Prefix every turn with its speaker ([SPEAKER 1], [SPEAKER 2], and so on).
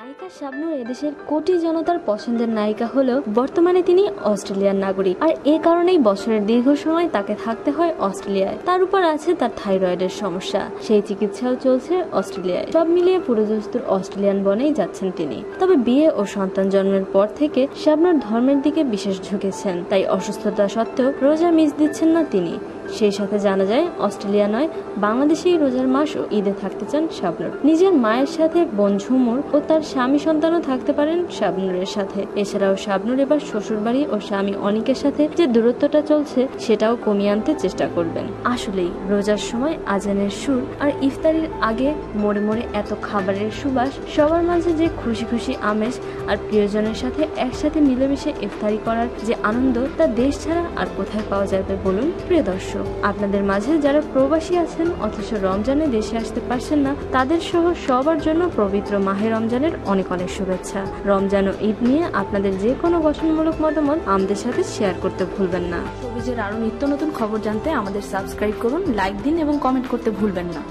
[SPEAKER 1] নায়িকা শাবনূর এদেশের কোটি জনতার পছন্দের নায়িকা হলেও বর্তমানে তিনি অস্ট্রেলিয়ার নাগরিক, আর এ কারণেই বছরের দীর্ঘ সময় তাকে থাকতে হয় অস্ট্রেলিয়ায়। তার উপর আছে তার থাইরয়েডের সমস্যা, সেই চিকিৎসাও চলছে অস্ট্রেলিয়ায়। সব মিলিয়ে পুরোদস্তুর অস্ট্রেলিয়ান বনেই যাচ্ছেন তিনি। তবে বিয়ে ও সন্তান জন্মের পর থেকে শাবনূর ধর্মের দিকে বিশেষ ঝুঁকেছেন, তাই অসুস্থতা সত্ত্বেও রোজা মিস দিচ্ছেন না তিনি। সেই সাথে জানা যায় অস্ট্রেলিয়া নয়, বাংলাদেশেই রোজার মাস ও ঈদে থাকতে চান শাবনূর। নিজের মায়ের সাথে বোন ঝুমুর ও তার স্বামী সন্তানও থাকতে পারেন শাবনূরের সাথে। এছাড়াও শাবনূর এবার শ্বশুরবাড়ি ও স্বামী অনিকের সাথে যে দূরত্বটা চলছে সেটাও কমিয়ে আনতে চেষ্টা করবেন। আসলেই রোজার সময় আজানের সুর আর ইফতারির আগে মোড়ে মোড়ে এত খাবারের সুবাস, সবার মাঝে যে খুশি খুশি আমেজ আর প্রিয়জনের সাথে একসাথে মিলেমিশে ইফতারি করার যে আনন্দ, তা দেশ ছাড়া আর কোথায় পাওয়া যাবে বলুন প্রিয় দর্শক। আপনাদের মাঝে যারা প্রবাসী আছেন অথচ রমজানে দেশে আসতে পারছেন না, তাদের সহ সবার জন্য পবিত্র মাহে রমজানের অনেক অনেক শুভেচ্ছা। রমজান ও ঈদ নিয়ে আপনাদের যে কোনো গঠনমূলক মতামত আমাদের সাথে শেয়ার করতে ভুলবেন না।
[SPEAKER 2] শোবিজের আরো নিত্য নতুন খবর জানতে আমাদের সাবস্ক্রাইব করুন, লাইক দিন এবং কমেন্ট করতে ভুলবেন না।